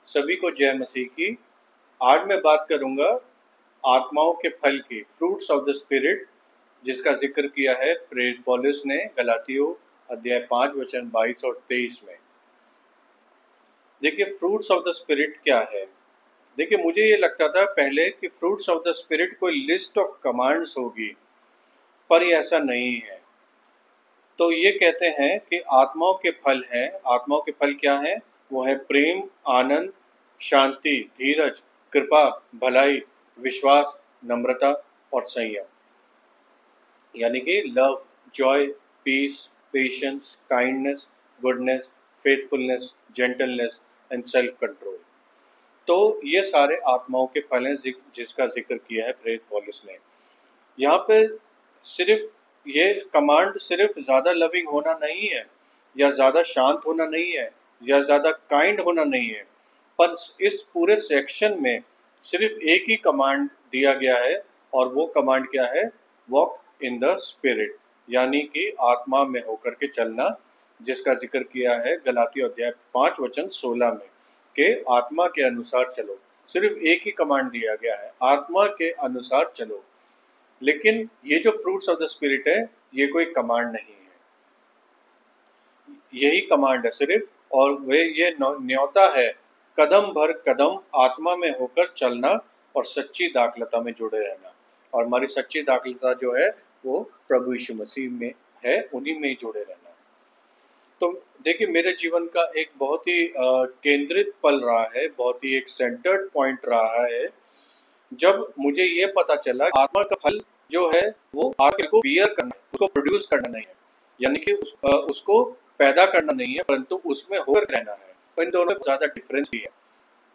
सभी को जय मसीह की। आज मैं बात करूंगा आत्माओं के फल की, फ्रूट्स ऑफ द स्पिरिट, जिसका जिक्र किया है प्रेरित पौलुस ने गलातियों अध्याय 5 वचन 22 और 23 में। देखिए, फ्रूट्स ऑफ द स्पिरिट क्या है। देखिए, मुझे ये लगता था पहले कि फ्रूट्स ऑफ द स्पिरिट कोई लिस्ट ऑफ कमांड्स होगी, पर ये ऐसा नहीं है। तो ये कहते हैं कि आत्माओं के फल हैं। आत्माओं के फल क्या हैं? वो है प्रेम, आनंद, शांति, धीरज, कृपा, भलाई, विश्वास, नम्रता और संयम। यानी कि love, joy, peace, patience, kindness, goodness, faithfulness, gentleness and self control. तो ये सारे आत्माओं के फल हैं जिसका जिक्र किया है प्रेरित पौलुस ने। यहाँ पे सिर्फ ये कमांड सिर्फ ज़्यादा लविंग होना नहीं है, या ज़्यादा शांत होना नहीं है, या ज़्यादा काइंड होना नहीं है, पर इस पूरे सेक्शन में सिर्फ एक ही कमांड दिया गया है, और वो कमांड क्या है? वॉक इन द स्पिरिट, यानी कि आत्मा में होकर के चलना, जिसका जिक्र किया है गलाती अध्याय 5 वचन 16 में, कि आत्मा के अनुसार चलो। सिर्फ एक ही कमांड दिया गया है, आत्मा के अनुसार चलो। लेकिन ये जो फ्रूट्स ऑफ द स्पिरिट है, ये कोई कमांड नहीं है, यही कमांड है सिर्फ, और वे ये न्योता है कदम भर कदम आत्मा में होकर चलना और सच्ची दाखलता में जुड़े रहना। और हमारी सच्ची दाखलता जो है वो प्रभु यीशु मसीह में है, उन्हीं में ही जुड़े रहना। तो देखिए, मेरे जीवन का एक बहुत ही केंद्रित पल रहा है, बहुत ही एक सेंटर्ड पॉइंट रहा है, जब मुझे ये पता चला आत्मा का फल जो है वो आत्मा को बियर करना है, उसको प्रोड्यूस करना नहीं है, यानी कि उसको पैदा करना नहीं है, परंतु उसमें होकर रहना है। तो इन दोनों में ज़्यादा डिफरेंस भी है।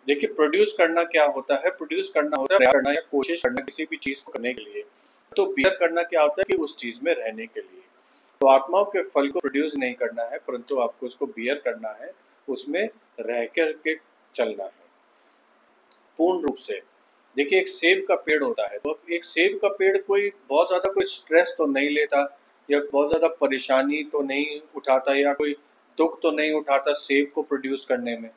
देखिए, प्रोड्यूस करना क्या होता है? प्रोड्यूस करना होता है प्रयास करना या कोशिश करना किसी भी चीज़ को करने के लिए। तो बियर करना क्या होता है? कि उस चीज़ में रहने के लिए। तो आत्माओं के फल को प्रोड्यूस नहीं करना है, परंतु आपको उसको बियर करना है, उसमें रह करके चलना है पूर्ण रूप से। देखिए, एक सेब का पेड़ होता है, तो एक सेब का पेड़ कोई बहुत ज़्यादा कोई स्ट्रेस तो नहीं लेता, या बहुत ज़्यादा परेशानी तो नहीं उठाता, या कोई दुख तो नहीं उठाता सेब को प्रोड्यूस करने में।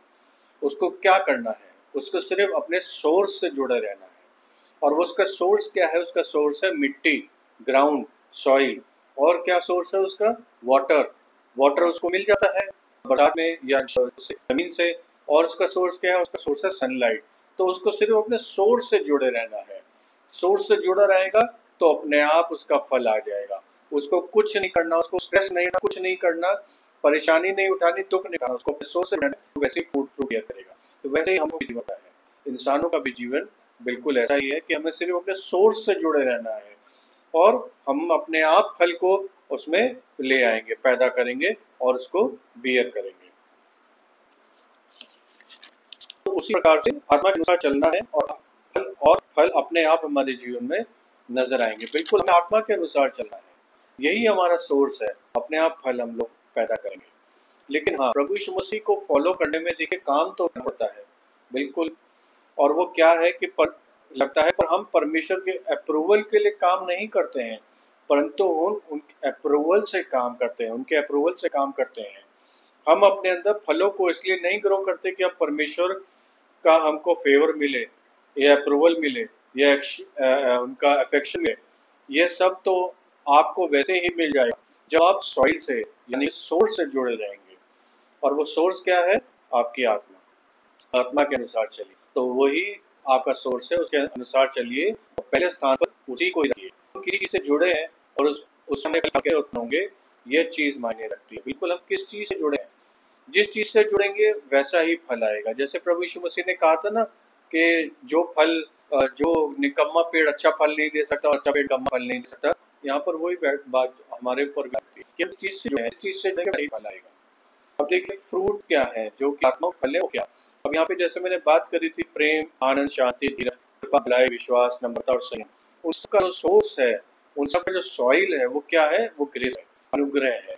उसको क्या करना है? उसको सिर्फ अपने सोर्स से जुड़े रहना है। और वो उसका सोर्स क्या है? उसका सोर्स है मिट्टी, ग्राउंड, सॉइल। और क्या सोर्स है उसका? वाटर। वाटर उसको मिल जाता है बरसात में या जमीन से। और उसका सोर्स क्या है? उसका सोर्स है सनलाइट। तो उसको सिर्फ अपने सोर्स से जुड़े रहना है। सोर्स से जुड़ा रहेगा तो अपने आप उसका फल आ जाएगा। उसको कुछ नहीं करना, उसको स्ट्रेस नहीं करना, कुछ नहीं करना, परेशानी नहीं उठानी, दुख नहीं करना, उसको अपने सोर्स से रहना, तो वैसे ही फ्रूट करेगा। तो वैसे ही हम लोग जीवन है, इंसानों का भी जीवन बिल्कुल ऐसा ही है कि हमें सिर्फ अपने सोर्स से जुड़े रहना है, और हम अपने आप फल को उसमें ले आएंगे, पैदा करेंगे और उसको बियर करेंगे। तो उसी प्रकार से आत्मा के अनुसार चलना है, और फल अपने आप हमारे जीवन में नजर आएंगे। बिल्कुल हमें आत्मा के अनुसार चलना है, यही हमारा सोर्स है। अपने आप फल हम लोग पैदा करेंगे। लेकिन हाँ, प्रभु यीशु मसीह को फॉलो करने में देखिए काम तो पड़ता है, बिल्कुल। और वो क्या है कि लगता है पर हम परमेश्वर के अप्रूवल के लिए काम नहीं करते हैं, परंतु उन अप्रूवल से काम करते हैं, उनके अप्रूवल से काम करते हैं। हम अपने अंदर फलों को इसलिए नहीं ग्रो करते कि अब परमेश्वर का हमको फेवर मिले, या अप्रूवल मिले, या उनका अफेक्शन मिले। ये सब तो आपको वैसे ही मिल जाएगा जब आप सॉइल से, यानी सोर्स से जुड़े रहेंगे। और वो सोर्स क्या है? आपकी आत्मा। आत्मा के अनुसार चलिए, तो वही आपका सोर्स है, उसके अनुसार चलिए, पहले स्थान पर उसी को ही रखिए। किसी चीज से जुड़े हैं और उस समय उत्पन्न होंगे, ये चीज मायने रखती है। बिल्कुल हम किस चीज से जुड़े हैं, जिस चीज से जुड़ेंगे वैसा ही फल आएगा। जैसे प्रभु यीशु मसीह ने कहा था ना कि जो निकम्मा पेड़ अच्छा फल नहीं दे सकता, अच्छा पेड़ निकम्मा फल नहीं दे सकता। यहाँ पर वही बात हमारे ऊपर भी आती है कि जिस चीज से जुड़े हैं, जिस चीज से जुड़ेंगे वही फल आएगा। अब देखिए, फ्रूट क्या है जो कि आत्मा के फल है, वो क्या? अब यहाँ पे जैसे मैंने बात करी थी, प्रेम, आनंद, शांति, धीरज, कृपा, भलाई, विश्वास, नम्रता और संयम। उसका जो सोर्स है, उन सब का जो सॉइल है, वो क्या है? वो ग्रेस है, अनुग्रह है।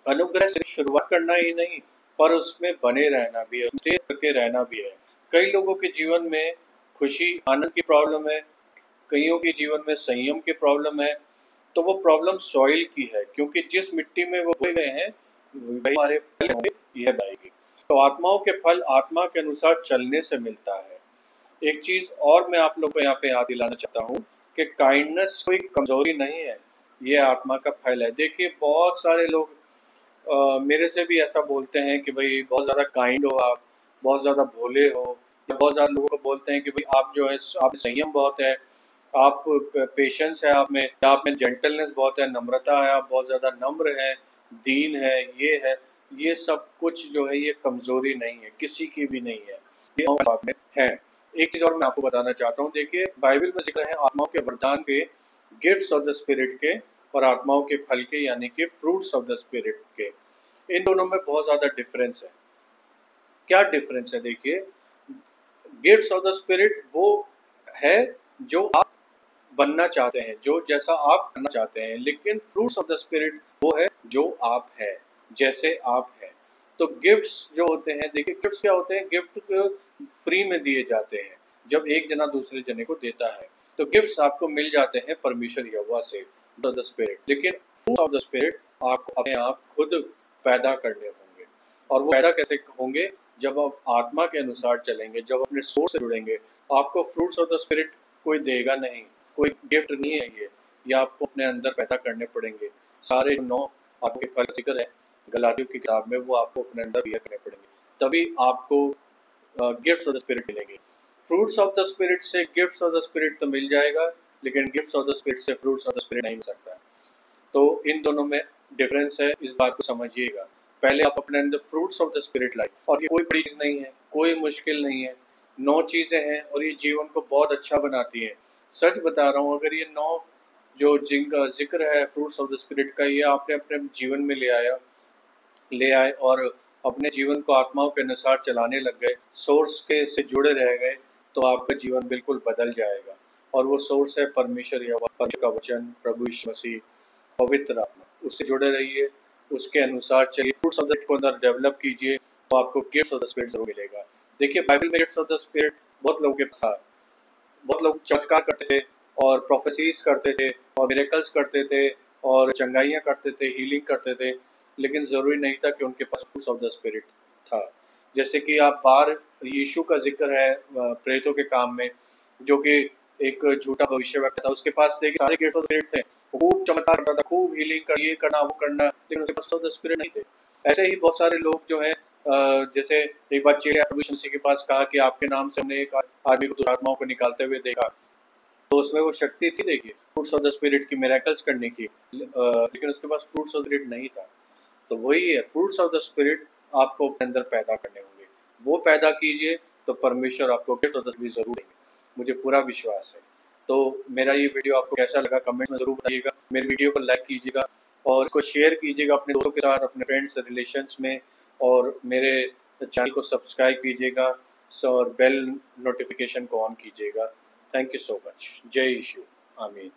अनुग्रह सिर्फ शुरुआत करना ही नहीं, पर उसमें बने रहना भी है, स्टे करके रहना भी है। कई लोगों के जीवन में खुशी, आनंद की प्रॉब्लम है, कईयों के जीवन में संयम की प्रॉब्लम है। तो वो प्रॉब्लम सॉइल की है, क्योंकि जिस मिट्टी में वो बोए गए हैं वही हमारे फल होंगे, यह आएगी। तो आत्माओं के फल आत्मा के अनुसार चलने से मिलता है। एक चीज और मैं आप लोग को यहाँ पे याद दिलाना चाहता हूँ कि काइंडनेस कोई कमजोरी नहीं है, ये आत्मा का फल है। देखिए बहुत सारे लोग मेरे से भी ऐसा बोलते हैं कि भाई बहुत ज़्यादा काइंड हो आप, बहुत ज़्यादा भोले हो, या बहुत ज़्यादा लोगों को बोलते हैं कि भाई आप जो है आप में संयम बहुत है, आप पेशेंस है आप में, या आप में जेंटलनेस बहुत है, नम्रता है, आप बहुत ज़्यादा नम्र है, दीन है। ये सब कुछ जो है ये कमज़ोरी नहीं है, किसी की भी नहीं है, ये आप में है। एक चीज़ और मैं आपको बताना चाहता हूँ, देखिए बाइबल में जिक्र है आत्माओं के वरदान के, गिफ्ट्स ऑफ द स्पिरिट के, और आत्माओं के फल के यानी कि फ्रूट्स ऑफ द स्पिरिट के। इन दोनों में बहुत ज़्यादा डिफरेंस है। क्या डिफरेंस है? देखिए गिफ्ट्स ऑफ द स्पिरिट वो है जो आप बनना चाहते हैं, जो जैसा आप करना चाहते हैं, लेकिन फ्रूट्स ऑफ द स्पिरिट वो है जो आप है, जैसे आप है। तो गिफ्ट्स जो होते हैं, देखिए गिफ्ट्स क्या होते हैं, गिफ्ट फ्री में दिए जाते हैं जब एक जना दूसरे जने को देता है। तो गिफ्ट्स आपको मिल जाते हैं परमेश्वर यहोवा से, द स्पिरिट। लेकिन फ्रूट्स ऑफ द स्पिरिट आपको अपने आप खुद पैदा करने होंगे। और वो पैदा कैसे होंगे? जब आप आत्मा के अनुसार चलेंगे, जब अपने सोर्स से जुड़ेंगे। आपको फ्रूट्स ऑफ द स्पिरिट कोई देगा नहीं, कोई गिफ्ट नहीं है ये आपको अपने अंदर पैदा करने पड़ेंगे। सारे 9 आपके फल जिक्र है गलातियों की किताब में, वो आपको अपने अंदर बियर करने पड़ेंगे, तभी आपको गिफ्ट्स ऑफ द स्पिरिट मिलेंगे। फ्रूट्स ऑफ द स्पिरिट से गिफ्ट्स ऑफ द स्पिरिट तो मिल जाएगा, लेकिन गिफ्ट्स ऑफ द स्पिरिट से फ्रूट्स ऑफ द स्पिरिट नहीं मिल सकता। तो इन दोनों में डिफरेंस है, इस बात को समझिएगा। पहले आप अपने अंदर फ्रूट्स ऑफ द स्पिरिट लाइए, और ये कोई बड़ी चीज नहीं है, कोई मुश्किल नहीं है। 9 चीजें हैं और ये जीवन को बहुत अच्छा बनाती हैं। सच बता रहा हूँ, अगर ये 9 जो जिनका जिक्र है फ्रूट्स ऑफ द स्पिरिट का, ये आपने अपने जीवन में ले आए और अपने जीवन को आत्माओं के अनुसार चलाने लग गए, सोर्स के से जुड़े रह गए, तो आपका जीवन बिल्कुल बदल जाएगा। और वो सोर्स है परमेश्वर या परमेश्वर का वचन, प्रभु यीशु मसीह, पवित्र आत्मा। उससे जुड़े रहिए, उसके अनुसार चलिए, फ्रूट्स ऑफ द स्पिरिट को अंदर डेवलप कीजिए, तो आपको गिफ्ट्स ऑफ द स्पिरिट जरूर मिलेगा। देखिए बाइबल में गिफ्ट्स ऑफ द स्पिरिट बहुत लोगों के पास था। बहुत लोग चमत्कार करते थे और प्रोफेसीज करते थे और मिरेकल्स करते थे और चंगाइयाँ करते थे, हीलिंग करते थे, लेकिन ज़रूरी नहीं था कि उनके पास फ्रूट्स ऑफ द स्पिरिट था। जैसे कि आप बाहर यीशु का जिक्र है प्रेरितों के काम में, जो कि एक झूठा भविष्यवक्ता था, उसके पास देखिए सारे गिफ्ट्स ऑफ स्पिरिट थे, खूब चमत्कार करता था, खूब हीलिंग कर, ये करना वो करना, लेकिन उसके पास ऑफ द स्पिरिट नहीं थे। ऐसे ही बहुत सारे लोग जो हैं जैसे एक बार चेले प्रभु यीशु मसीह के पास कहा कि आपके नाम से हमने एक आदमी को दुरात्माओं को निकालते हुए देखा, तो उसमें वो शक्ति थी, देखिए फ्रूट्स ऑफ द स्पिरिट की, मिरेकल्स करने की, लेकिन उसके पास फ्रूट्स ऑफ द स्पिरिट नहीं था। तो वही है, फ्रूट्स ऑफ द स्पिरिट आपको अपने अंदर पैदा करने होंगे, वो पैदा कीजिए तो परमेश्वर आपको गिफ्ट्स ऑफ द स्पिरिट जरूर देंगे, मुझे पूरा विश्वास है। तो मेरा ये वीडियो आपको कैसा लगा कमेंट में जरूर बताइएगा, मेरे वीडियो को लाइक कीजिएगा और इसको शेयर कीजिएगा अपने दोस्तों के साथ, अपने फ्रेंड्स रिलेशंस में, और मेरे चैनल को सब्सक्राइब कीजिएगा और बेल नोटिफिकेशन को ऑन कीजिएगा। Thank you so much. जय यीशु। आमीन।